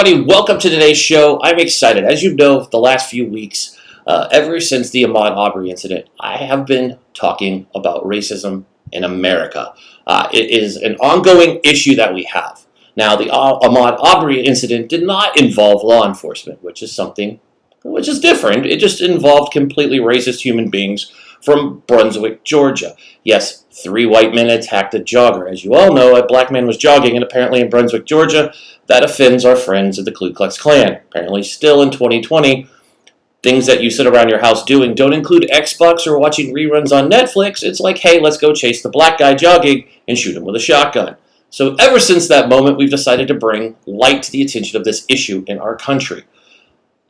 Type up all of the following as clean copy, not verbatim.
everybody. Welcome to today's show. I'm excited. As you know, the last few weeks, ever since the Ahmaud Arbery incident, I have been talking about racism in America. It is an ongoing issue that we have. Now, the Ahmaud Arbery incident did not involve law enforcement, which is different. It just involved completely racist human beings from Brunswick, Georgia. Yes, 3 white men attacked a jogger. As you all know, a black man was jogging, and apparently in Brunswick, Georgia, that offends our friends of the Ku Klux Klan. Apparently still in 2020, things that you sit around your house doing don't include Xbox or watching reruns on Netflix. It's like, hey, let's go chase the black guy jogging and shoot him with a shotgun. So ever since that moment, we've decided to bring light to the attention of this issue in our country.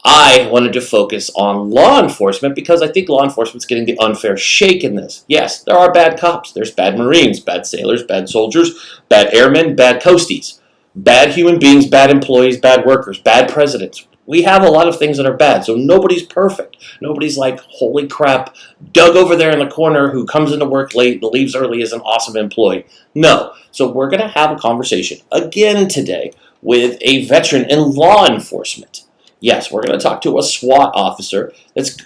I wanted to focus on law enforcement because I think law enforcement's getting the unfair shake in this. Yes, there are bad cops. There's bad Marines, bad sailors, bad soldiers, bad airmen, bad coasties, bad human beings, bad employees, bad workers, bad presidents. We have a lot of things that are bad, so nobody's perfect. Nobody's like, holy crap, Doug over there in the corner who comes into work late and leaves early is an awesome employee. No. So we're going to have a conversation again today with a veteran in law enforcement. Yes, we're going to talk to a SWAT officer.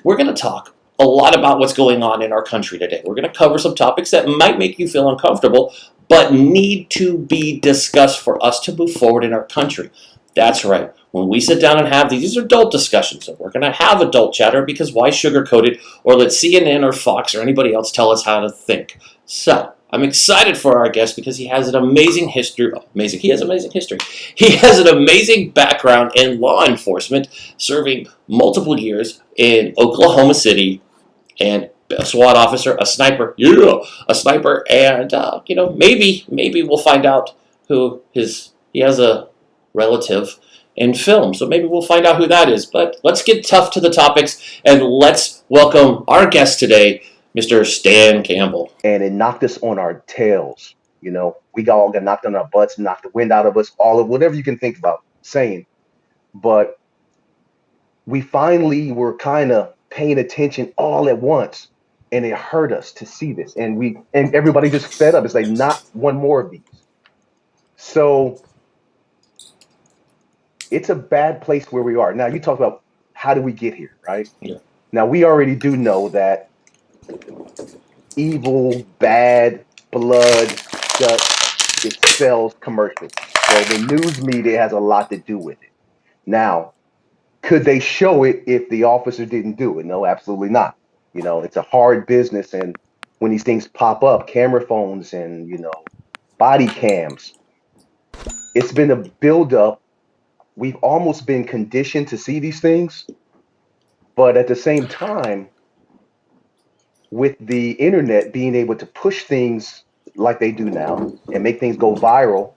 We're going to talk a lot about what's going on in our country today. We're going to cover some topics that might make you feel uncomfortable, but need to be discussed for us to move forward in our country. That's right. When we sit down and have these are adult discussions. So we're going to have adult chatter because why sugarcoat it or let CNN or Fox or anybody else tell us how to think? So I'm excited for our guest because he has an amazing history. He has amazing history. He has an amazing background in law enforcement, serving multiple years in Oklahoma City, and a SWAT officer, a sniper, and maybe we'll find out who he has a relative in film, so maybe we'll find out who that is. But let's get tough to the topics and let's welcome our guest today, Mr. Stan Campbell. And it knocked us on our tails. We all got knocked on our butts, knocked the wind out of us, all of whatever you can think about saying. But we finally were kind of paying attention all at once, and it hurt us to see this. And everybody just fed up. It's like, not one more of these. So it's a bad place where we are. Now, you talk about how do we get here, right? Yeah. Now, we already do know that evil, bad, blood, guts, it sells commercials. So the news media has a lot to do with it. Now, could they show it if the officer didn't do it? No, absolutely not. It's a hard business. And when these things pop up, camera phones and, body cams, it's been a buildup. We've almost been conditioned to see these things. But at the same time, with the internet being able to push things like they do now and make things go viral,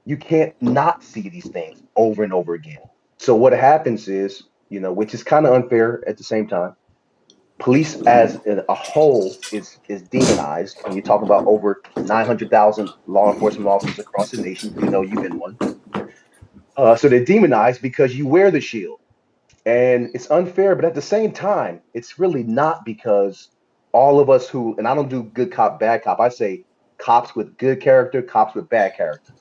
you can't not see these things over and over again. So what happens is, which is kind of unfair at the same time, police as a whole is demonized. And you talk about over 900,000 law enforcement officers across the nation. You've been one. So they're demonized because you wear the shield. And it's unfair, but at the same time, it's really not, because all of us and I don't do good cop, bad cop. I say cops with good character, cops with bad character.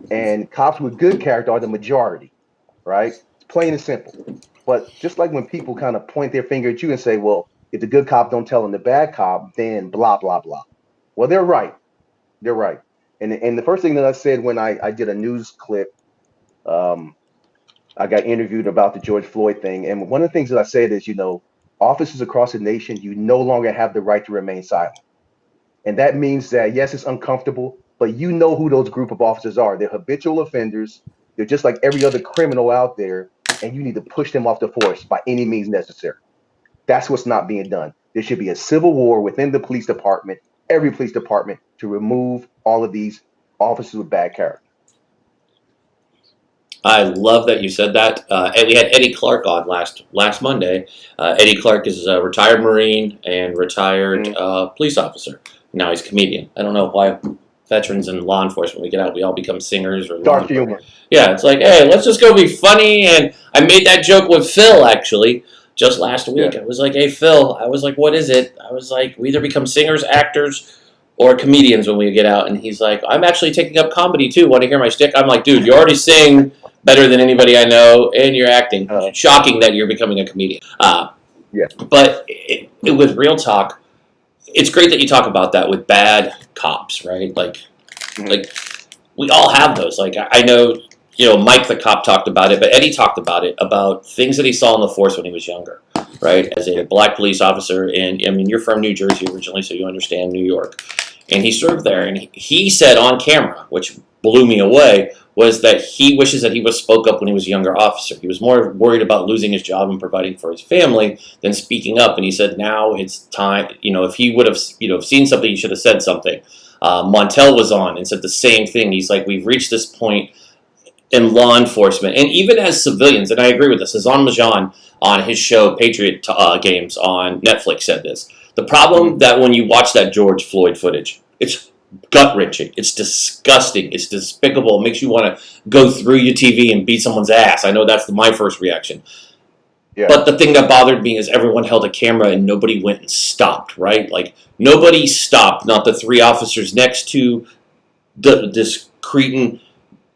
And cops with good character are the majority, right? It's plain and simple. But just like when people kind of point their finger at you and say, well, if the good cop don't tell on the bad cop, then blah, blah, blah. Well, they're right. They're right. And the first thing that I said when I did a news clip, I got interviewed about the George Floyd thing. And one of the things that I said is, officers across the nation, you no longer have the right to remain silent. And that means that, yes, it's uncomfortable, but you know who those group of officers are. They're habitual offenders. They're just like every other criminal out there, and you need to push them off the force by any means necessary. That's what's not being done. There should be a civil war within the police department, every police department, to remove all of these officers with bad character. I love that you said that. And we had Eddie Clark on last Monday. Eddie Clark is a retired Marine and retired police officer. Now he's a comedian. I don't know why veterans and law enforcement, we get out, we all become singers or dark humor. Yeah, it's like, hey, let's just go be funny. And I made that joke with Phil, actually, just last week. Yeah. I was like, hey, Phil, I was like, what is it? I was like, we either become singers, actors, or comedians when we get out, and he's like, I'm actually taking up comedy too. Want to hear my shtick? I'm like, dude, you already sing better than anybody I know, and you're acting. Shocking that you're becoming a comedian. Yeah. But with real talk, it's great that you talk about that with bad cops, right? Like we all have those. Like I know, Mike the cop talked about it, but Eddie talked about it, about things that he saw in the force when he was younger, right? As a black police officer, and I mean, you're from New Jersey originally, so you understand New York. And he served there, and he said on camera, which blew me away, was that he wishes that he was spoke up when he was a younger officer. He was more worried about losing his job and providing for his family than speaking up. And he said now it's time, if he would have, seen something, he should have said something. Montel was on and said the same thing. He's like, we've reached this point in law enforcement, and even as civilians, and I agree with this, Azan Majan on his show Patriot Games on Netflix said this. The problem that when you watch that George Floyd footage, it's gut-wrenching, it's disgusting, it's despicable, it makes you want to go through your TV and beat someone's ass. I know that's my first reaction. Yeah. But the thing that bothered me is everyone held a camera and nobody went and stopped, right? Like, nobody stopped, not the three officers next to this cretin.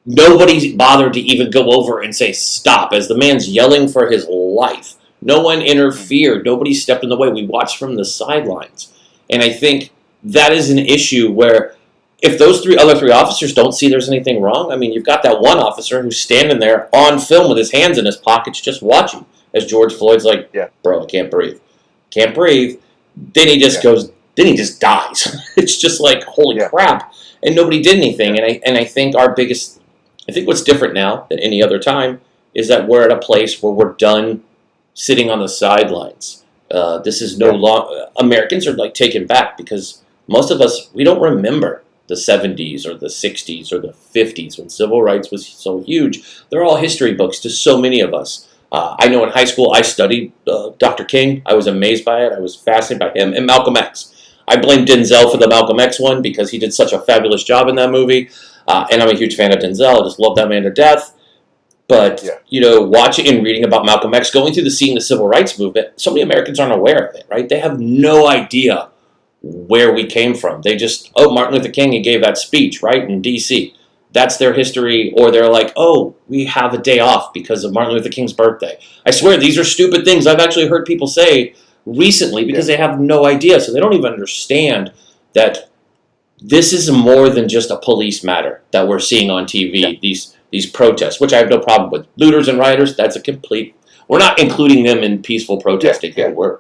Nobody bothered to even go over and say stop as the man's yelling for his life. No one interfered. Nobody stepped in the way. We watched from the sidelines. And I think that is an issue where if those other three officers don't see there's anything wrong, I mean, you've got that one officer who's standing there on film with his hands in his pockets just watching as George Floyd's like, bro, I can't breathe. Can't breathe. Then he just goes, then he just dies. It's just like, holy crap. And nobody did anything. And I think I think what's different now than any other time is that we're at a place where we're done sitting on the sidelines. This is no longer, Americans are like taken back because most of us, we don't remember the 70s or the 60s or the 50s when civil rights was so huge. They're all history books to so many of us. I know in high school I studied Dr. King. I was amazed by it. I was fascinated by him. And Malcolm X. I blame Denzel for the Malcolm X one because he did such a fabulous job in that movie. And I'm a huge fan of Denzel. I just love that man to death. But, watching and reading about Malcolm X, going through the civil rights movement, so many Americans aren't aware of it, right? They have no idea where we came from. They just, Martin Luther King, he gave that speech, right, in D.C. That's their history. Or they're like, we have a day off because of Martin Luther King's birthday. I swear, these are stupid things I've actually heard people say recently because they have no idea. So they don't even understand that this is more than just a police matter that we're seeing on TV, these protests, which I have no problem with. Looters and rioters, that's a complete... We're not including them in peaceful protesting. We're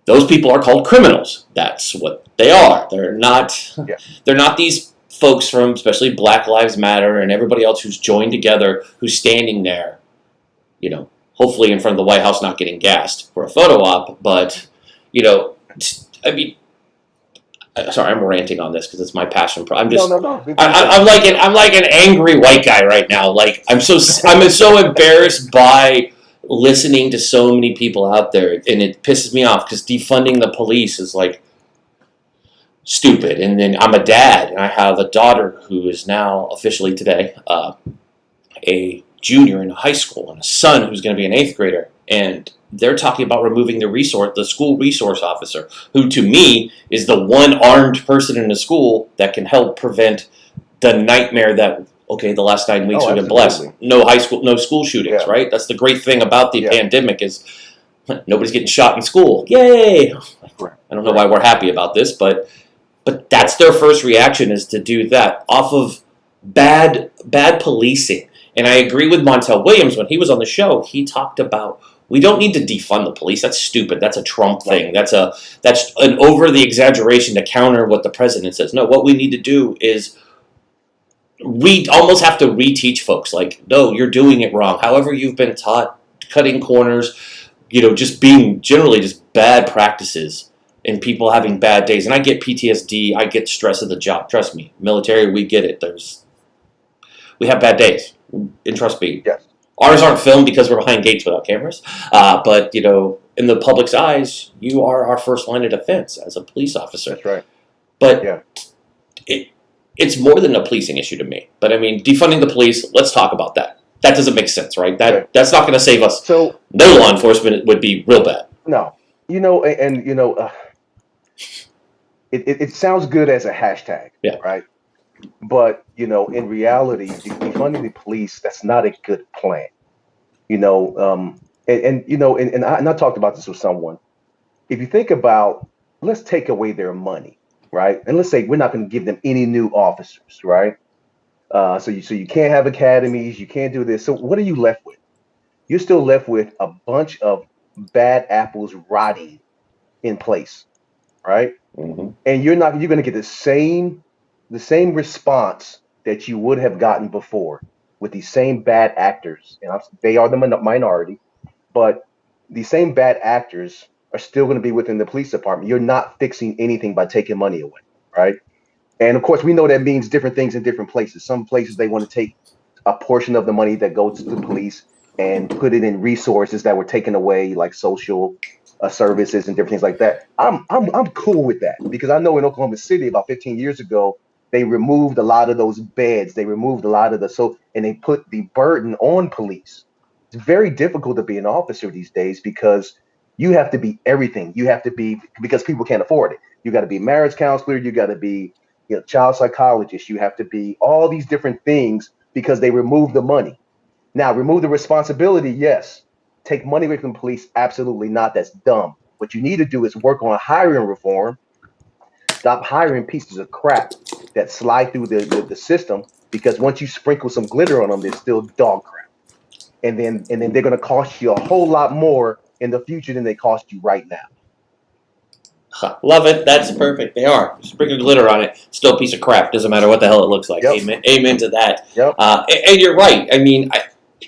those people are called criminals. That's what they are. They're not these folks from, especially Black Lives Matter and everybody else who's joined together, who's standing there, hopefully in front of the White House not getting gassed for a photo op, but, I mean... Sorry, I'm ranting on this because it's my passion. I'm just, no. I'm like an angry white guy right now. Like I'm so embarrassed by listening to so many people out there, and it pisses me off because defunding the police is like stupid. And then I'm a dad, and I have a daughter who is now officially today a junior in high school, and a son who's going to be an 8th grader, and they're talking about removing the school resource officer, who to me is the one armed person in the school that can help prevent the nightmare that, the last 9 weeks we've been blessed. No school shootings, right? That's the great thing about the pandemic is nobody's getting shot in school. Yay! I don't know why we're happy about this, but that's their first reaction is to do that off of bad policing. And I agree with Montel Williams when he was on the show. He talked about we don't need to defund the police. That's stupid. That's a Trump thing. That's an over the exaggeration to counter what the president says. No, what we need to do is we almost have to reteach folks. Like, no, you're doing it wrong. However you've been taught, cutting corners, just being generally just bad practices and people having bad days. And I get PTSD. I get stress of the job. Trust me, military, we get it. We have bad days. And trust me. Yes. Ours aren't filmed because we're behind gates without cameras. But, in the public's eyes, you are our first line of defense as a police officer. That's right. But it's more than a policing issue to me. But, I mean, defunding the police, let's talk about that. That doesn't make sense, right? That's not going to save us. So no law enforcement would be real bad. No. it sounds good as a hashtag, Yeah. right? But in reality, defunding the police, that's not a good plan. And I talked about this with someone. If you think about, let's take away their money, right? And let's say we're not going to give them any new officers, right? So you can't have academies, you can't do this. So what are you left with? You're still left with a bunch of bad apples rotting in place, right? Hmm. And you're going to get the same response that you would have gotten before with these same bad actors. And they are the minority, but these same bad actors are still going to be within the police department. You're not fixing anything by taking money away, right? And of course, we know that means different things in different places. Some places they want to take a portion of the money that goes to the police and put it in resources that were taken away, like social services and different things like that. I'm cool with that because I know in Oklahoma City about 15 years ago they removed a lot of those beds. They removed a lot of and they put the burden on police. It's very difficult to be an officer these days because you have to be everything. You have to be because people can't afford it. You got to be marriage counselor. You got to be child psychologist. You have to be all these different things because they remove the money. Now, remove the responsibility, yes. Take money away from the police, absolutely not. That's dumb. What you need to do is work on hiring reform. Stop hiring pieces of crap that slide through the system because once you sprinkle some glitter on them, they're still dog crap. And then they're going to cost you a whole lot more in the future than they cost you right now. Love it. That's perfect. They are. Sprinkle glitter on it. Still a piece of crap. Doesn't matter what the hell it looks like. Yep. Amen. Amen to that. Yep. And you're right. I mean,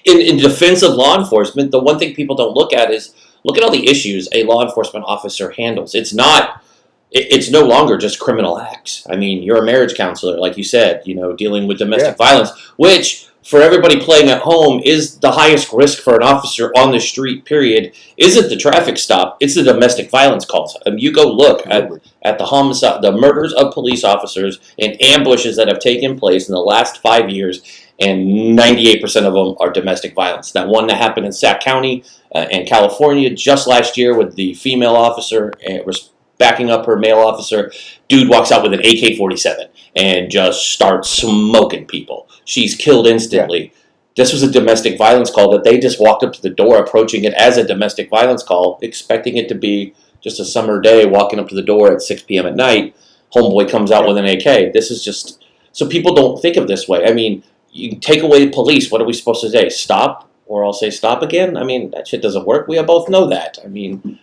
in defense of law enforcement, the one thing people don't look at is look at all the issues a law enforcement officer handles. It's not. It's no longer just criminal acts. I mean, you're a marriage counselor, like you said. Dealing with domestic violence, which for everybody playing at home is the highest risk for an officer on the street. Period. Isn't the traffic stop? It's the domestic violence calls. You go look at the homicide, the murders of police officers, and ambushes that have taken place in the last 5 years, and 98% of them are domestic violence. That one that happened in Sac County in California just last year with the female officer was backing up her male officer. Dude walks out with an AK-47 and just starts smoking people. She's killed instantly. Yeah. This was a domestic violence call that they just walked up to the door, approaching it as a domestic violence call, expecting it to be just a summer day, walking up to the door at 6 p.m. at night. Homeboy comes out with an AK. This is just... So people don't think of this way. I mean, you take away police. What are we supposed to say? Stop? Or I'll say stop again? I mean, that shit doesn't work. We both know that. I mean...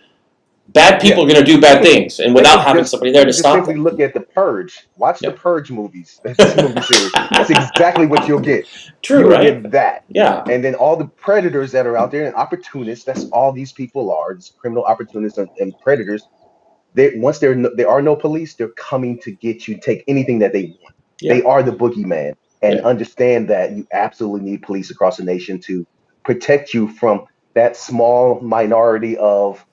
Bad people are going to do bad things, and without having somebody there to stop them. Simply look at The Purge. Watch the Purge movies. This movie series. That's exactly what you'll get. True, right? You'll get that. Yeah. And then all the predators that are out there and opportunists. That's all these people are. These criminal opportunists and predators. Once there are no police, they're coming to get you. Take anything that they want. Yeah. They are the boogeyman, and understand that you absolutely need police across the nation to protect you from that small minority of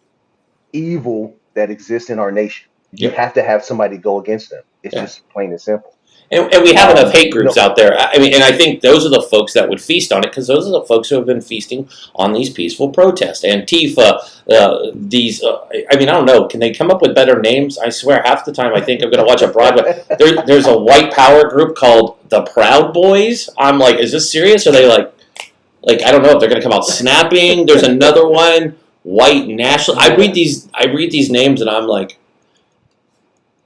evil that exists in our nation. You have to have somebody go against them. It's just plain and simple. And we have enough hate groups out there. I mean, and I think those are the folks that would feast on it, because those are the folks who have been feasting on these peaceful protests. Antifa, I mean, I don't know. Can they come up with better names? I swear, half the time I think I'm going to watch a Broadway. There's a white power group called the Proud Boys. I'm like, is this serious? Are they like I don't know if they're going to come out snapping. There's another one. White national. I read these names and I'm like,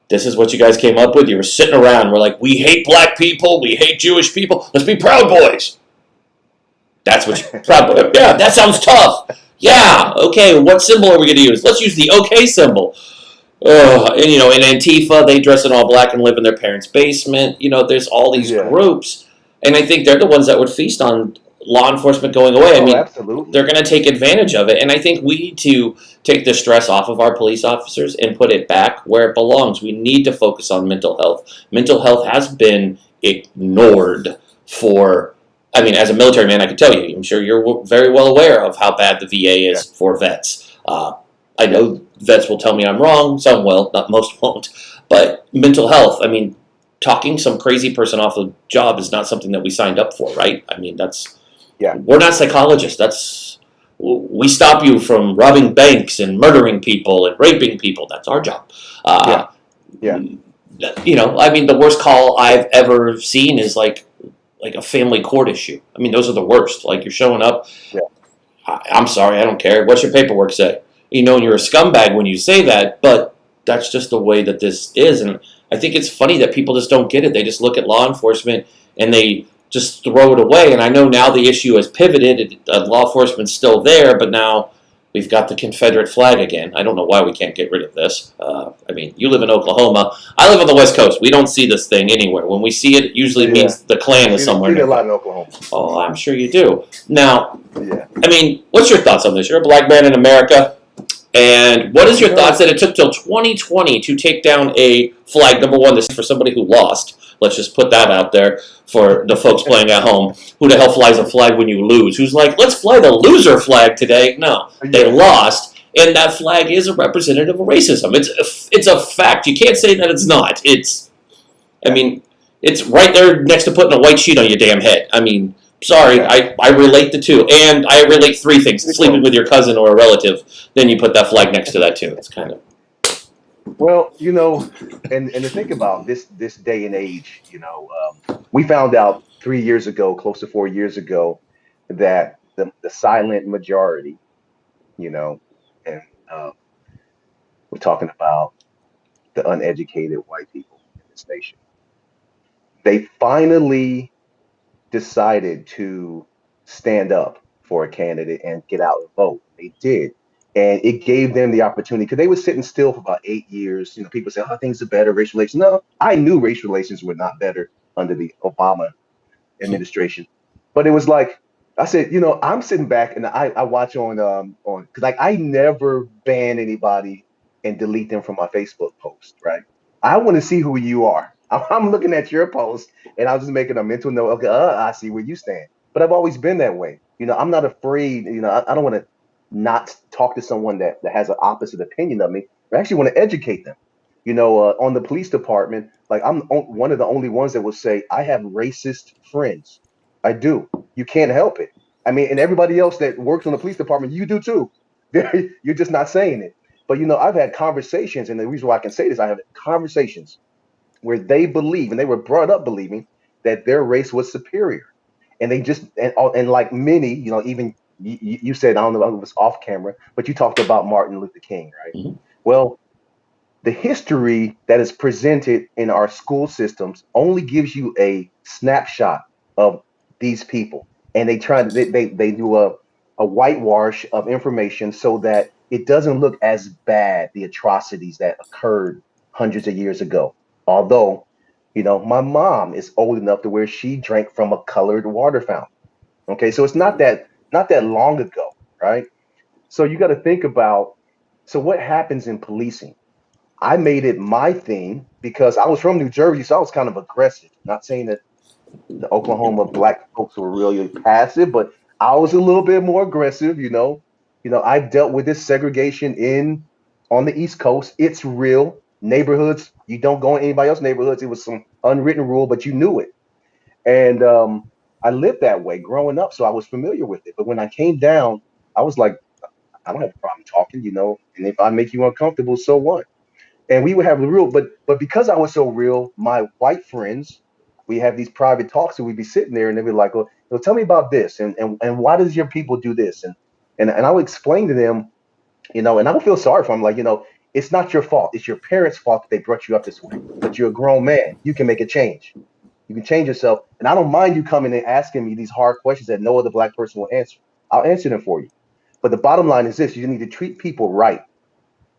this is what you guys came up with? You were sitting around. We're like, we hate black people. We hate Jewish people. Let's be Proud Boys. That's what you Proud Boys. Yeah, that sounds tough. Yeah, okay. What symbol are we going to use? Let's use the OK symbol. And in Antifa, they dress in all black and live in their parents' basement. There's all these groups, and I think they're the ones that would feast on law enforcement going away. I mean, absolutely. They're going to take advantage of it. And I think we need to take the stress off of our police officers and put it back where it belongs. We need to focus on mental health. Mental health has been ignored for, I mean, as a military man, I can tell you, I'm sure you're very well aware of how bad the VA is for vets. I know vets will tell me I'm wrong. Some will, not most won't. But mental health, I mean, talking some crazy person off the job is not something that we signed up for, right? I mean, we're not psychologists. We stop you from robbing banks and murdering people and raping people. That's our job. Yeah. I mean, the worst call I've ever seen is like a family court issue. I mean, those are the worst. Like, you're showing up. Yeah. I'm sorry, I don't care. What's your paperwork say? And you're a scumbag when you say that, but that's just the way that this is. And I think it's funny that people just don't get it. They just look at law enforcement and they just throw it away. And I know now the issue has pivoted. Law enforcement's still there, but now we've got the Confederate flag again. I don't know why we can't get rid of this. I mean, you live in Oklahoma. I live on the West Coast. We don't see this thing anywhere. When we see it, it usually means the Klan is somewhere nearby. See it a lot nearby. in Oklahoma. Oh, I'm sure you do. Now, Yeah. I mean, what's your thoughts on this? You're a black man in America. And what is your thoughts that it took till 2020 to take down a flag? Number one, this is for somebody who lost. Let's just put that out there for the folks playing at home. Who the hell flies a flag when you lose? Who's like, let's fly the loser flag today? No, they lost, and that flag is a representative of racism. It's a fact. You can't say that it's not. I mean, it's right there next to putting a white sheet on your damn head. I mean, sorry, I relate the two. And I relate three things. Sleeping with your cousin or a relative, then you put that flag next to that too. It's kind of... Well, and to think about this day and age, we found out 3 years ago, close to 4 years ago, that the silent majority, and we're talking about the uneducated white people in this nation, they finally decided to stand up for a candidate and get out and vote. They did. And it gave them the opportunity because they were sitting still for about 8 years. People say, oh, things are better, race relations. No, I knew race relations were not better under the Obama administration. But it was like, I said, I'm sitting back and I watch on because like I never ban anybody and delete them from my Facebook post, right? I want to see who you are. I'm looking at your post and I'm just making a mental note. Okay, I see where you stand. But I've always been that way. I'm not afraid. I don't want to not talk to someone that has an opposite opinion of me. I actually want to educate them. On the police department, like I'm one of the only ones that will say I have racist friends. I do. You can't help it. I mean, and everybody else that works on the police department, you do too. You're just not saying it. But I've had conversations, and the reason why I can say this, I have conversations where they believe, and they were brought up believing that their race was superior, and they just and like many, even you said, I don't know if it was off camera, but you talked about Martin Luther King, right? Mhm. Well, the history that is presented in our school systems only gives you a snapshot of these people, and they do a whitewash of information so that it doesn't look as bad, the atrocities that occurred hundreds of years ago. Although, my mom is old enough to where she drank from a colored water fountain. Okay, so it's not that long ago, right? So you got to think about, so what happens in policing? I made it my thing because I was from New Jersey, so I was kind of aggressive. Not saying that the Oklahoma black folks were really passive, but I was a little bit more aggressive. I've dealt with this segregation on the East Coast. It's real. Neighborhoods, you don't go in anybody else's neighborhoods. It was some unwritten rule, but you knew it. And I lived that way growing up, so I was familiar with it. But when I came down, I was like, I don't have a problem talking, and if I make you uncomfortable, so what? And we would have the real, but because I was so real, my white friends, we have these private talks, and we'd be sitting there, and they'd be like, "Well, tell me about this, and why does your people do this?" And I would explain to them, and I would feel sorry for them, like, it's not your fault, it's your parents' fault that they brought you up this way. But you're a grown man, you can make a change, you can change yourself, and I don't mind you coming and asking me these hard questions that no other black person will answer. I'll answer them for you. But the bottom line is this: you need to treat people right,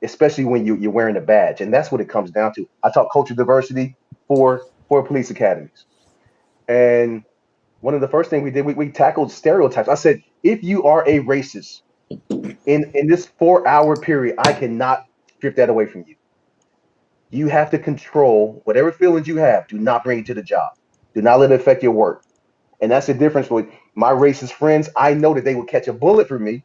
especially when you're wearing a badge. And that's what it comes down to. I taught cultural diversity for police academies. And one of the first things we did, we tackled stereotypes. I said, if you are a racist in this 4-hour period, I cannot strip that away from you. You have to control whatever feelings you have. Do not bring it to the job. Do not let it affect your work. And that's the difference with my racist friends. I know that they would catch a bullet for me,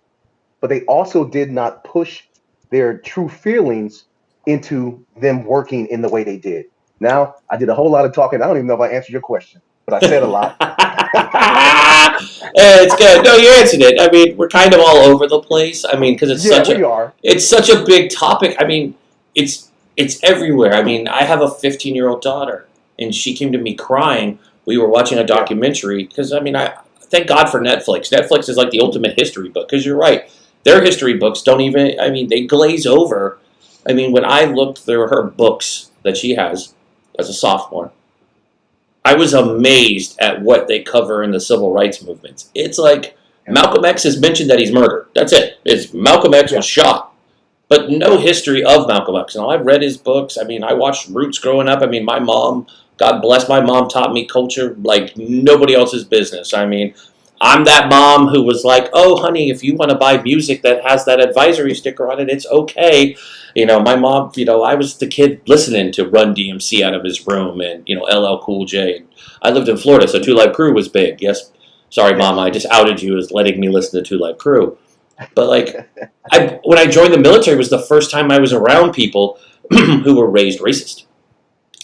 but they also did not push their true feelings into them working in the way they did. Now, I did a whole lot of talking. I don't even know if I answered your question, but I said a lot. It's good. No, you answered it. I mean, we're kind of all over the place. I mean, because We are. it's such a big topic. I mean, it's everywhere. I mean, I have a 15-year-old daughter, and she came to me crying. We were watching a documentary because, I mean, I thank God for Netflix. Netflix is like the ultimate history book because you're right. Their history books don't even, I mean, they glaze over. I mean, when I looked through her books that she has as a sophomore, I was amazed at what they cover in the civil rights movements. It's like Malcolm X has mentioned that he's murdered. That's it. It's Malcolm X was shot. But no history of Malcolm X. And I've read his books. I mean, I watched Roots growing up. I mean, my mom, God bless my mom, taught me culture like nobody else's business. I mean, I'm that mom who was like, oh, honey, if you want to buy music that has that advisory sticker on it, it's okay. You know, my mom, you know, I was the kid listening to Run DMC out of his room and, you know, LL Cool J. I lived in Florida, so Two Live Crew was big. Yes, sorry, Mom, I just outed you as letting me listen to Two Live Crew. But, like, when I joined the military, it was the first time I was around people who were raised racist.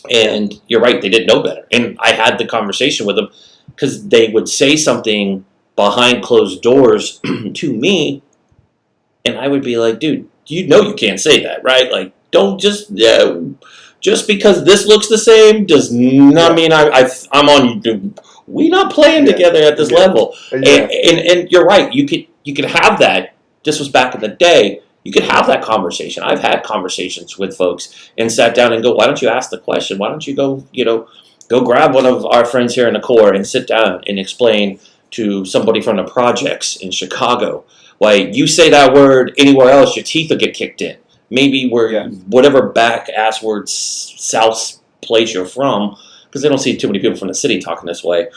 And you're right, they didn't know better. And I had the conversation with them because they would say something behind closed doors to me, and I would be like, dude, you know you can't say that, right? Like, don't just because this looks the same does not mean I'm on. We not playing together at this level. And you're right. You could have that. This was back in the day. You could have that conversation. I've had conversations with folks and sat down and go, why don't you ask the question? Why don't you go grab one of our friends here in the Corps and sit down and explain to somebody from the projects in Chicago why you say that word anywhere else, your teeth will get kicked in. Maybe whatever back ass word south place you're from, because they don't see too many people from the city talking this way,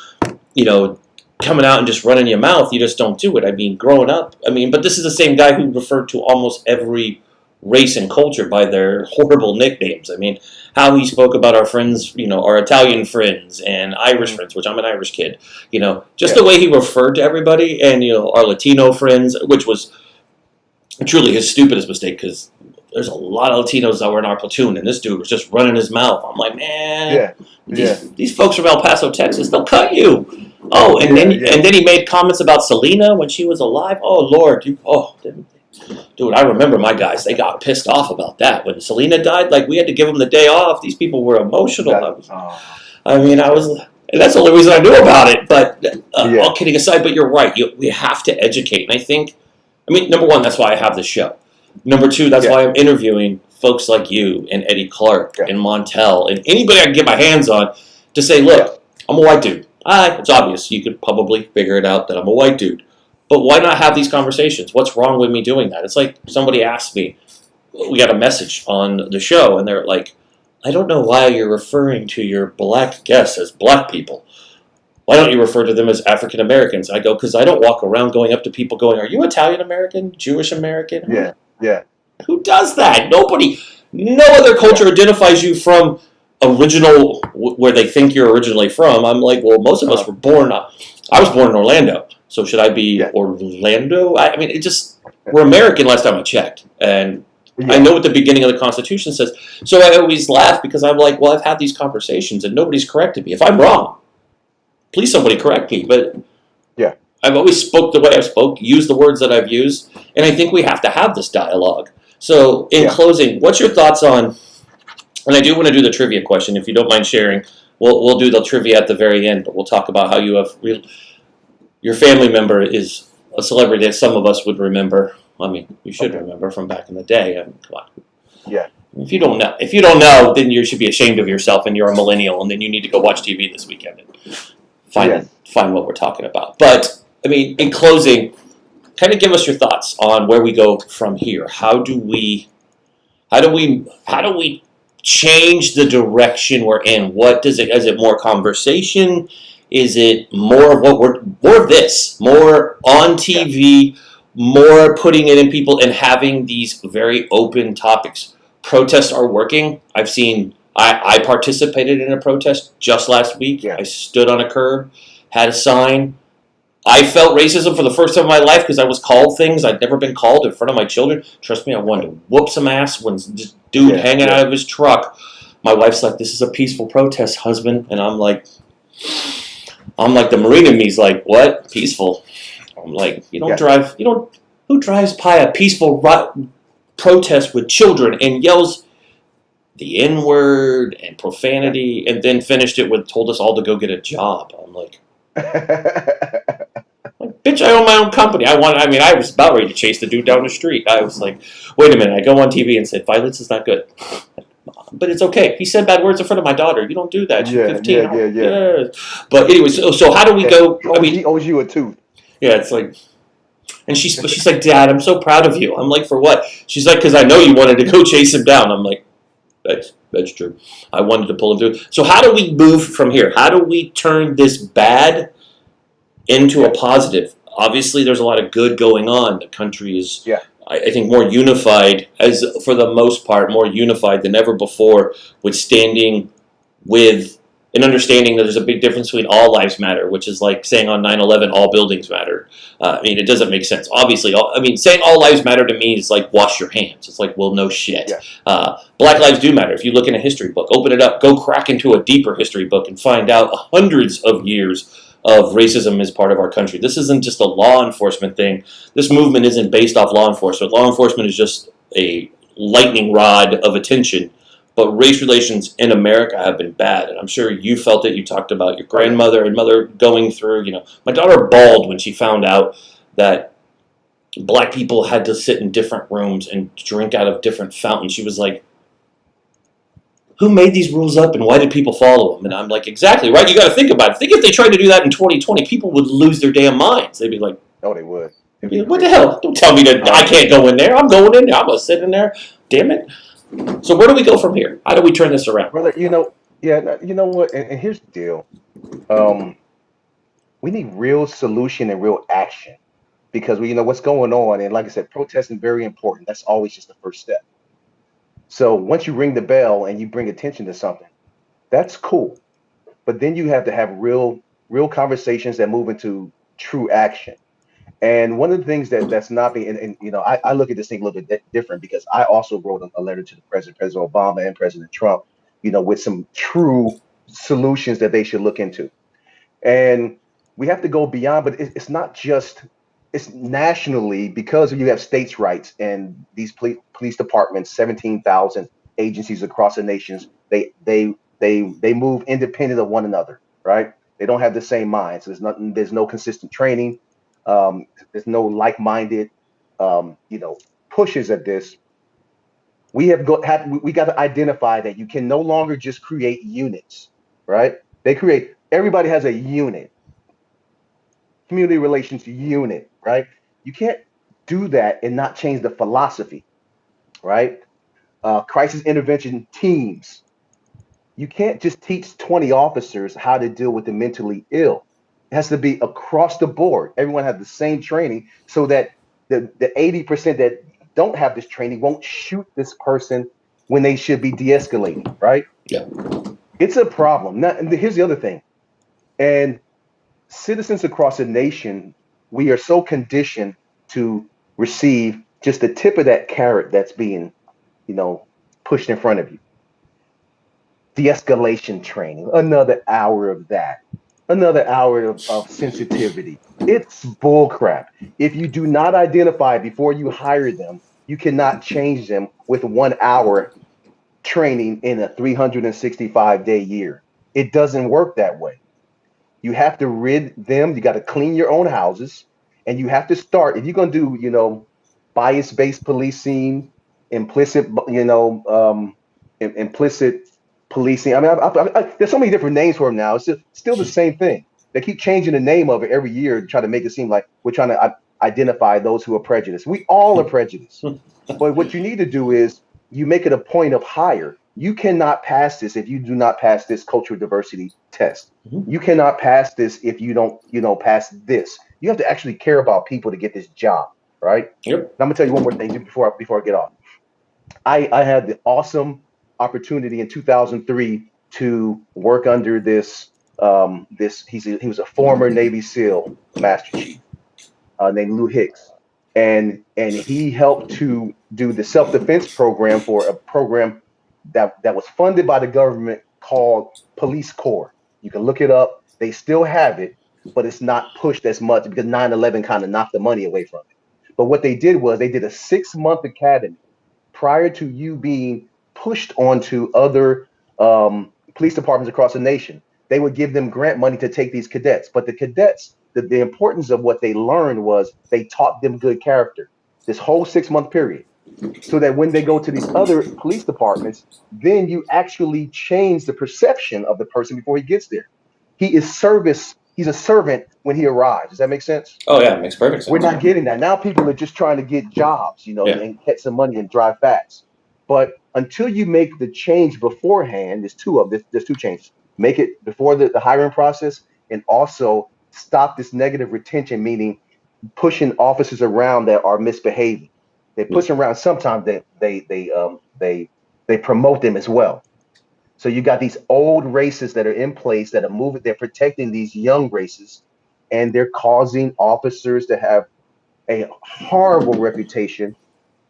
you know, coming out and just running your mouth, you just don't do it. I mean, growing up, but this is the same guy who referred to almost every race and culture by their horrible nicknames. I mean, how he spoke about our friends, you know, our Italian friends and Irish friends, which I'm an Irish kid, you know, just the way he referred to everybody, and, you know, our Latino friends, which was truly his stupidest mistake because there's a lot of Latinos that were in our platoon, and this dude was just running his mouth. I'm like, man, these folks from El Paso, Texas, they'll cut you. Oh, and then he made comments about Selena when she was alive. Oh, Lord. Dude, I remember my guys. They got pissed off about that. When Selena died, like, we had to give them the day off. These people were emotional. And that's the only reason I knew about it. But all kidding aside, but you're right. We have to educate. And I think, number one, that's why I have this show. Number two, that's why I'm interviewing folks like you and Eddie Clark and Montel and anybody I can get my hands on to say, look, I'm a white dude. It's obvious. You could probably figure it out that I'm a white dude. But why not have these conversations? What's wrong with me doing that? It's like somebody asked me, we got a message on the show, and they're like, I don't know why you're referring to your black guests as black people. Why don't you refer to them as African Americans? I go, because I don't walk around going up to people going, are you Italian American, Jewish American? Yeah. Who does that? Nobody. No other culture identifies you from original, where they think you're originally from. I'm like, well, most of us were born, I was born in Orlando. So should I be Orlando? We're American last time I checked. And I know what the beginning of the Constitution says. So I always laugh because I'm like, well, I've had these conversations and nobody's corrected me. If I'm wrong, please somebody correct me. But I've always spoke the way I've spoke, used the words that I've used, and I think we have to have this dialogue. So in closing, what's your thoughts on, and I do want to do the trivia question, if you don't mind sharing. We'll do the trivia at the very end, but we'll talk about how you have your family member is a celebrity that some of us would remember. You should remember from back in the day. Come on. Yeah. If you don't know, then you should be ashamed of yourself, and you're a millennial, and then you need to go watch TV this weekend and find what we're talking about. But in closing, kind of give us your thoughts on where we go from here. How do we change the direction we're in? Is it more conversation? Is it more of this, more on TV, more putting it in people and having these very open topics? Protests are working. I've seen, I participated in a protest just last week. I stood on a curb, had a sign. I felt racism for the first time in my life because I was called things I'd never been called in front of my children. Trust me, I wanted to whoop some ass when this dude hanging out of his truck. My wife's like, this is a peaceful protest, husband. And I'm like the Marine in me's like, what? Peaceful? I'm like, who drives by a peaceful protest with children and yells the N word and Yeah. profanity, and then finished it with told us all to go get a job. I'm like, bitch, I own my own company. I mean, I was about ready to chase the dude down the street. I was like, wait a minute. I go on TV and said, violence is not good. But it's okay. He said bad words in front of my daughter. You don't do that. She's Yeah, yeah, 15. yeah, yeah. Yeah. But anyway, so how do we And go? I mean, he owes you a tooth. yeah, it's like, and she's like, Dad, I'm so proud of you. I'm like, for what? She's like, because I know you wanted to go chase him down. I'm like, that's true. I wanted to pull him through. So how do we move from here? How do we turn this bad into a Yeah, positive? Obviously, there's a lot of good going on. The country is, yeah, I think, more unified, as for the most part, more unified than ever before, with standing with an understanding that there's a big difference between all lives matter, which is like saying on 9/11 all buildings matter. I mean, it doesn't make sense. Obviously, I mean, saying all lives matter to me is like wash your hands. It's like, well, no shit. yeah. Black lives do matter. If you look in a history book, open it up, go crack into a deeper history book and find out hundreds of years of racism as part of our country. This isn't just a law enforcement thing. This movement isn't based off law enforcement. Law enforcement is just a lightning rod of attention. But race relations in America have been bad, and I'm sure you felt it. You talked about your Oh yeah. grandmother and mother going through. My daughter bawled when she found out that black people had to sit in different rooms and drink out of different fountains. She was like, who made these rules up and why did people follow them? And I'm like, exactly, right? You got to think about it. Think if they tried to do that in 2020, people would lose their damn minds. They'd be like, Oh, they would. It'd be what the crazy. hell? Don't tell me that I can't go in there. I'm going in there. I'm going to sit in there. Damn it. So where do we go from here? How do we turn this around? Brother, yeah, you know what? And here's the deal. Um, we need real solution and real action because we, what's going on. And like I said, protesting very important. That's always just the first step. So once you ring the bell and you bring attention to something, that's cool. But then you have to have real conversations that move into true action. And one of the things that's not being, and I look at this thing a little bit different because I also wrote a letter to the President Obama and President Trump, with some true solutions that they should look into. And we have to go beyond, but it's not just, it's nationally because you have states' rights and these police departments, 17,000 agencies across the nations, they move independent of one another, right? They don't have the same minds. There's no consistent training. There's no like-minded, pushes at this. We got to identify that you can no longer just create units, right? Everybody has a unit, community relations unit, right? You can't do that and not change the philosophy, right? Crisis intervention teams. You can't just teach 20 officers how to deal with the mentally ill. It has to be across the board. Everyone has the same training so that the 80% that don't have this training won't shoot this person when they should be de-escalating, right? Yeah. It's a problem. Now, and here's the other thing. And citizens across the nation, we are so conditioned to receive just the tip of that carrot that's being, pushed in front of you. De-escalation training, another hour of that, another hour of sensitivity. It's bullcrap. If you do not identify before you hire them, you cannot change them with 1 hour training in a 365-day year. It doesn't work that way. You have to rid them. You got to clean your own houses, and you have to start. If you're going to do, bias-based policing, implicit, implicit policing. I mean, there's so many different names for them now. It's still the same thing. They keep changing the name of it every year to try to make it seem like we're trying to identify those who are prejudiced. We all are prejudiced. But what you need to do is you make it a point of hire. You cannot pass this if you do not pass this cultural diversity test. Mhm. You cannot pass this if you don't, pass this. You have to actually care about people to get this job, right? Yep. And I'm gonna tell you one more thing before I get off. I had the awesome opportunity in 2003 to work under he was a former Navy SEAL Master Chief named Lou Hicks, and he helped to do the self defense program for a program that was funded by the government called Police Corps. You can look it up. They still have it, but it's not pushed as much because 9/11 kind of knocked the money away from it. But what they did was they did a 6-month academy prior to you being pushed onto other police departments across the nation. They would give them grant money to take these cadets, but the cadets, the importance of what they learned was they taught them good character this whole 6 month period, so that when they go to these other police departments, then you actually change the perception of the person before he gets there. He is service. He's a servant when he arrives. Does that make sense? Oh yeah, it makes perfect We're sense. not getting that now. People are just trying to get jobs, Yeah. and get some money and drive fast. But until you make the change beforehand, there's two changes. Make it before the hiring process, and also stop this negative retention, meaning pushing officers around that are misbehaving. They push them around. Sometimes they promote them as well. So you got these old races that are in place that are moving. They're protecting these young races, and they're causing officers to have a horrible reputation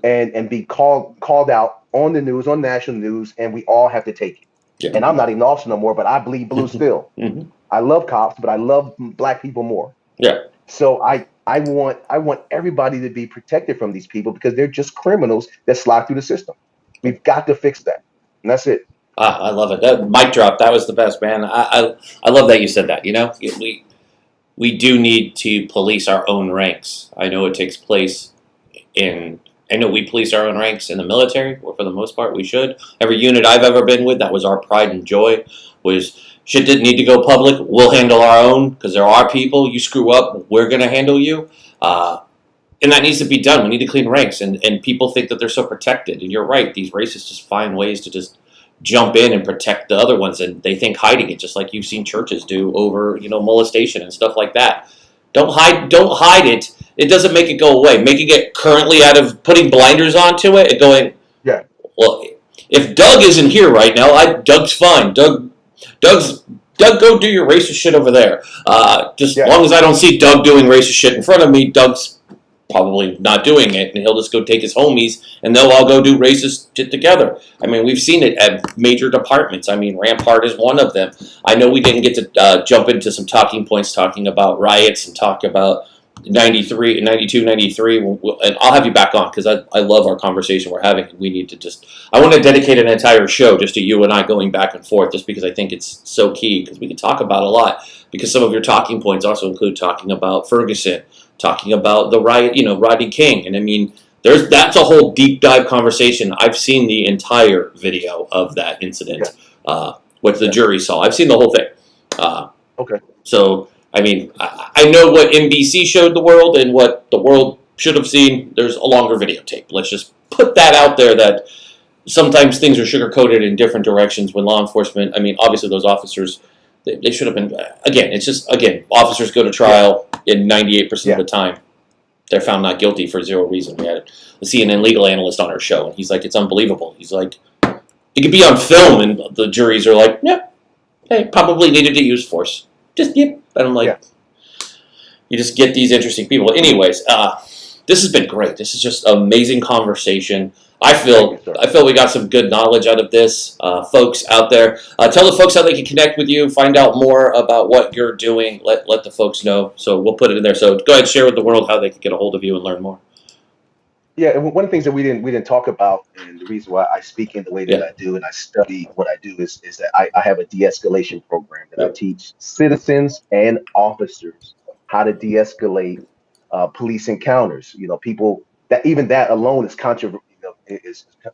and be called out on the news, on national news, and we all have to take it. Yeah. And I'm not even an officer no more, but I bleed blue still. Mhm. I love cops, but I love black people more. Yeah. So I want everybody to be protected from these people because they're just criminals that slide through the system. We've got to fix that. And that's it. I love it. That mic drop. That was the best, man. I love that you said that. You know, we do need to police our own ranks. I know it takes place in. I know we police our own ranks in the military, or for the most part, we should. Every unit I've ever been with, that was our pride and joy. Was shit didn't need to go public. We'll handle our own because there are people. You screw up, we're gonna handle you. And that needs to be done. We need to clean ranks, and people think that they're so protected. And you're right; these racists just find ways to just jump in and protect the other ones, and they think hiding it, just like you've seen churches do over molestation and stuff like that. Don't hide it. It doesn't make it go away. Making it currently out of putting blinders onto it and going, Yeah. well, if Doug isn't here right now, Doug's fine. Doug's Doug, go do your racist shit over there. Just as Yeah. long as I don't see Doug doing racist shit in front of me, Doug's probably not doing it, and he'll just go take his homies, and they'll all go do racist shit together. I mean, we've seen it at major departments. I mean, Rampart is one of them. I know we didn't get to jump into some talking points talking about riots and talk about 93, 92, 93, and I'll have you back on because I love our conversation we're having. We need to I want to dedicate an entire show just to you and I going back and forth just because I think it's so key because we can talk about a lot because some of your talking points also include talking about Ferguson, talking about the riot, Rodney King. And I mean, that's a whole deep dive conversation. I've seen the entire video of that incident, what the jury saw. I've seen the whole thing. Okay. So, I mean, I know what NBC showed the world and what the world should have seen. There's a longer videotape. Let's just put that out there that sometimes things are sugar-coated in different directions when law enforcement, I mean, obviously those officers, they should have been, again, officers go to trial in 98% of the time. They're found not guilty for zero reason. We had a CNN legal analyst on our show, and he's like, it's unbelievable. He's like, it could be on film, and the juries are like, yeah, they probably needed to use force. Just, yep. And I'm like, you just get these interesting people. Anyways, this has been great. This is just an amazing conversation. I feel we got some good knowledge out of this. Folks out there, tell the folks how they can connect with you, find out more about what you're doing. Let the folks know. So we'll put it in there. So go ahead and share with the world how they can get a hold of you and learn more. Yeah, and one of the things that we didn't talk about, and the reason why I speak in the way that I do, and I study what I do, is that I have a de-escalation program that I teach citizens and officers how to de-escalate police encounters. People that alone is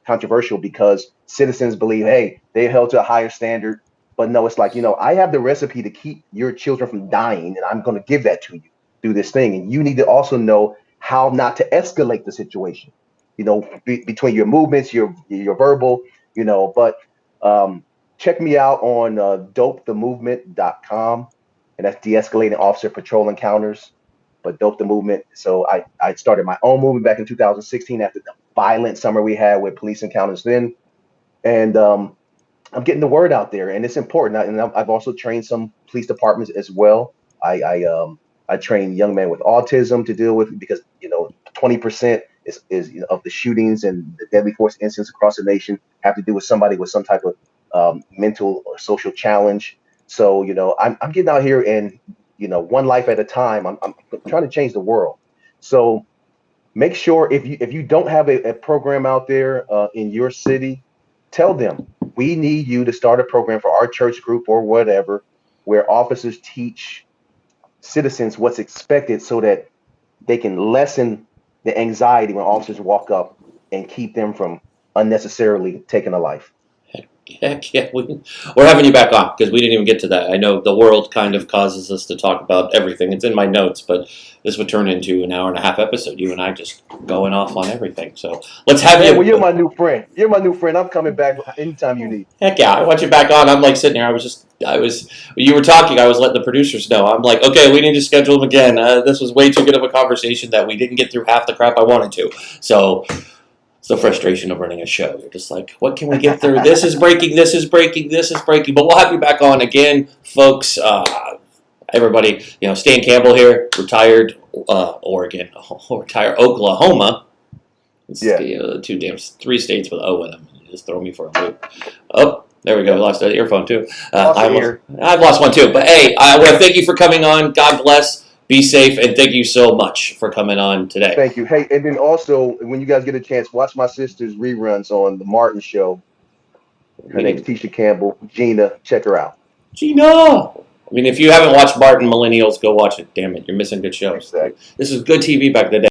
controversial because citizens believe, hey, they're held to a higher standard, but no, it's like I have the recipe to keep your children from dying, and I'm going to give that to you through this thing, and you need to also know how not to escalate the situation, between your movements, your verbal, but check me out on dopethemovement.com, and that's de-escalating officer patrol encounters, but dope the movement. So I started my own movement back in 2016 after the violent summer we had with police encounters then. And I'm getting the word out there, and it's important. And I've also trained some police departments as well. I train young men with autism to deal with because 20% is of the shootings and the deadly force incidents across the nation have to do with somebody with some type of mental or social challenge. So I'm getting out here and one life at a time. I'm trying to change the world. So make sure if you don't have a program out there in your city, tell them we need you to start a program for our church group or whatever, where officers teach citizens what's expected so that they can lessen the anxiety when officers walk up and keep them from unnecessarily taking a life. Heck yeah, we're having you back on because we didn't even get to that. I know the world kind of causes us to talk about everything. It's in my notes, but this would turn into an hour and a half episode. You and I just going off on everything. So let's have Man, you. well, you're my new friend. You're my new friend. I'm coming back anytime you need. Heck yeah, I want you back on. I'm like sitting here. You were talking. I was letting the producers know. I'm like, okay, we need to schedule them again. This was way too good of a conversation that we didn't get through half the crap I wanted to. So it's the frustration of running a show. You're just like, what can we get through? This is breaking. This is breaking. This is breaking. But we'll have you back on again, folks. Everybody, Stan Campbell here, retired Oregon, retired Oklahoma. It's three states with O in them. You just throw me for a loop. Oh, there we go. I lost an earphone too. I've lost one too. But hey, I want to thank you for coming on. God bless. Be safe, and thank you so much for coming on today. Thank you. Hey, and then also, when you guys get a chance, watch my sister's reruns on the Martin Show. Her name's Tisha Campbell. Gina, check her out. Gina! I mean, if you haven't watched Martin Millennials, go watch it. Damn it, you're missing good shows. Exactly. This was good TV back in the day.